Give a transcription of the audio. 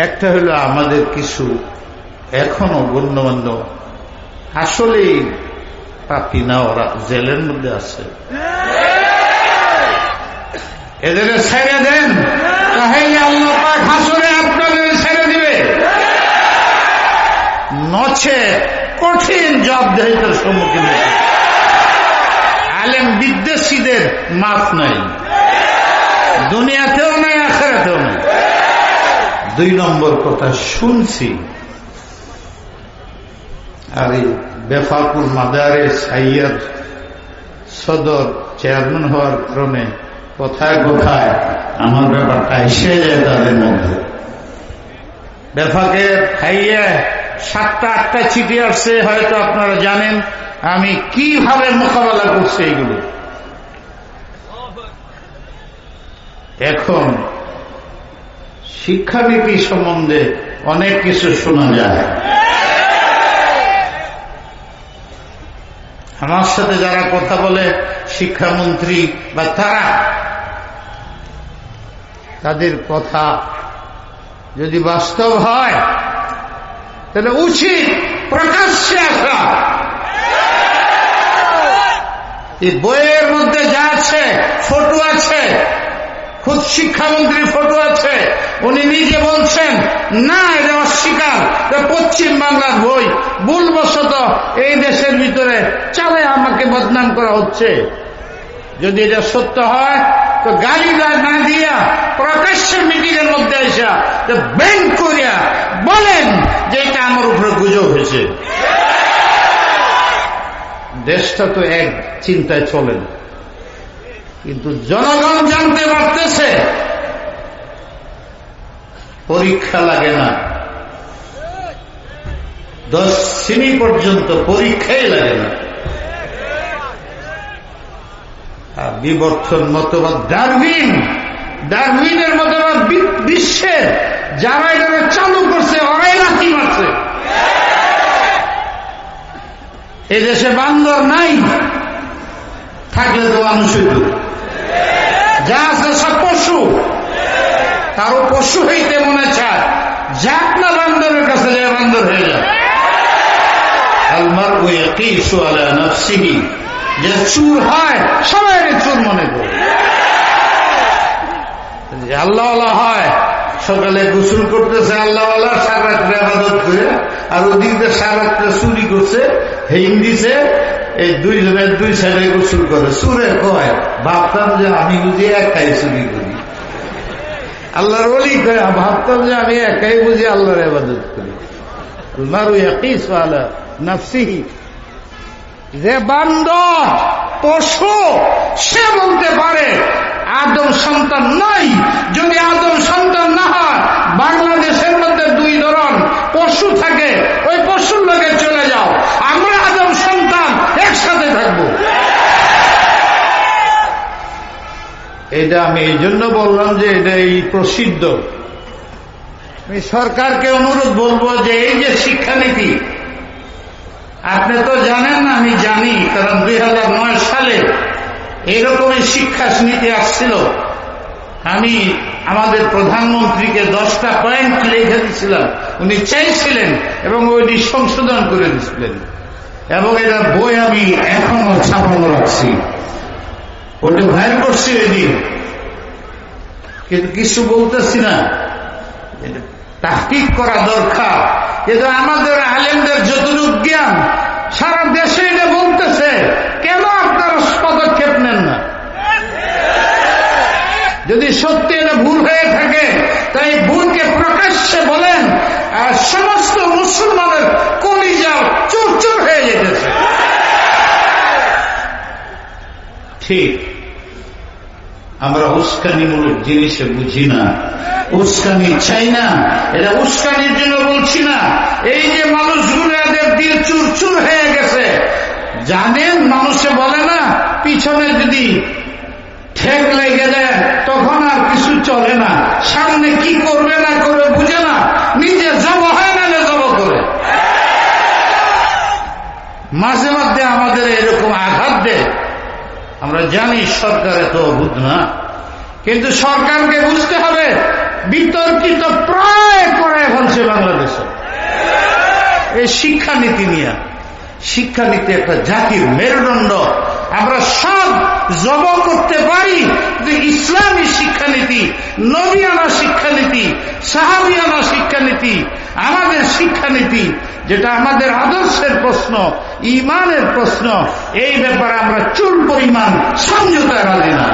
একটা হলো আমাদের কিছু এখনো গণ্যমান্য আসলেই পাপি না, ওরা জেলের মধ্যে আছে, এদের ছেড়ে দেন, তাহলে আল্লাহ পাক হাসরে আপনাদের ছেড়ে দিবে, নচে কঠিন জবাবদিহিতার সম্মুখীন হবে। আলেম বিদ্বেষীদের মাফ নাই, দুনিয়াতেও নাই, আখিরাতেও নাই। 2 নম্বর কথা শুনছি, আর এই বেফাকুল মাদারে সাইয়াদ সদর চেয়ারম্যান হওয়ার কারণে কোথায় কোথায় আমার ব্যাপারটা এসে যায় তাদের মধ্যে। বেফাকে খাইয়ে 7টা-8টা চিঠি আসছে, হয়তো আপনারা জানেন আমি কিভাবে মোকাবেলা করছি এইগুলো। এখন শিক্ষানীতি সম্বন্ধে অনেক কিছু শোনা যায়। আমার সাথে যারা কথা বলে শিক্ষামন্ত্রী বা তাদের কথা যদি বাস্তব হয় তাহলে উচিত প্রকাশ্যে আসা। এই বইয়ের মধ্যে যা আছে, ফটো আছে, খুব শিক্ষামন্ত্রীর ফটো আছে, উনি নিজে বলছেন না এটা অস্বীকার, পশ্চিম বাংলার বই, ভুলবশত এই দেশের ভিতরে চালে আমাকে বদনাম করা হচ্ছে। যদি এটা সত্য হয় তো গালি না দিয়া প্রকাশ্য মিটিং এর মধ্যে আসা ব্যাংক করিয়া বলেন যে এটা আমার উপরে গুজব হয়েছে। দেশটা তো এক চিন্তায় চলে না, কিন্তু জনগণ জানতে পারতেছে পরীক্ষা লাগে না, 10 শ্রেণী পর্যন্ত পরীক্ষাই লাগে না। আর বিবর্তন মতবাদ, ডারউইনের মতবাদ বিশ্বের যারা এটা চালু করছে ওরাই লাথি মারছে। এই দেশে বান্দর নাই, থাকলে তো মানুষ হইত, যা আছে সব পশু, কারো পশু হইতে মনে চায়, যাক না বান্দরের কাছে যায় বান্দর হয়ে যায়। আলমারউ ইয়াকিসু আলা নাফসিহি, যে চুর হয় সবাই চোর মনে করে, আল্লাহওয়ালা হয় সকালে গোসল করতেছে আল্লাহওয়ালা, সারা রাত্রে ইবাদত করে, আর ওদিকে সারা রাত্রে চুরি করছে, হেইন দিছে, এই 2 জনের 2 সাইডে গোসল করে। চুরে কয় ভাবতাম যে আমি বুঝি একাই চুরি করি, আল্লাহর ওলি কয় ভাবতাম যে আমি একাই বুঝি আল্লাহর ইবাদত করি। আলমারউ ইয়াকিসু আলা নাফসিহি, যে বান্দর পশু সে বলতে পারে আদম সন্তান নাই। যদি আদম সন্তান না হয়, বাংলাদেশের মধ্যে 2 ধরন পশু থাকে, ওই পশুর লোকে চলে যাও, আমরা আদম সন্তান একসাথে থাকবো। এটা আমি এই জন্য বললাম যে এটা এই প্রসিদ্ধ। আমি সরকারকে অনুরোধ বলবো যে এই যে শিক্ষানীতি, আপনি তো জানেন না, আমি জানি, কারণ 2009 সালে এরকমই শিক্ষা নীতি আসছিল। আমি আমাদের প্রধানমন্ত্রীকে 10টা পয়েন্ট লিখে দিয়েছিলাম, উনি চাইছিলেন এবং ওইটি সংশোধন করে দিয়েছিলেন, এবং এটা বই আমি এখনো ছাপানো রাখছি, ওটা ভাইর করছি এদিন, কিন্তু কিছু বলতেছি না, তাহকিক করা দরকার। কিন্তু আমাদের আলেমদের যতটুকু জ্ঞান, সারা দেশে এটা বলতেছে, কেন আপনারা পদক্ষেপ নেন না? যদি সত্যি এটা ভুল হয়ে থাকে তাই ভুলকে প্রকাশ্যে বলেন, আর সমস্ত মুসলমানের কলিজা চুরচুর হয়ে যেতেছে। ঠিক, আমরা উস্কানিমূলক জিনিসে বুঝি না, উস্কানি চাই না, এটা উস্কানির জন্য বলছি না। এই যে মানুষগুলো এদের দিয়ে চুরচুর হয়ে গেছে, জানেন মানুষে বলে না পিছনে যদি ঠেক লেগে দেয় তখন আর কিছু চলে না, সামনে কি করবে না করবে বুঝে না, নিজে জব হয় না জব করে। মাঝে মধ্যে আমাদের এরকম আঘাত দেয়, আমরা জানি সরকার এত অবুধ না, কিন্তু সরকারকে বুঝতে হবে বিতর্কিত প্রায় শিক্ষানীতি নিয়ে। শিক্ষানীতি একটা জাতির মেরুদণ্ড। আমরা সব জব করতে পারি যে ইসলামী শিক্ষানীতি, নবিয়ানা শিক্ষানীতি, সাহাবিয়ানা শিক্ষানীতি, আমাদের শিক্ষানীতি, যেটা আমাদের আদর্শের প্রশ্ন, ইমানের প্রশ্ন, এই ব্যাপারে আমরা চুল পরিমাণ সমঝোতায় রাজি না।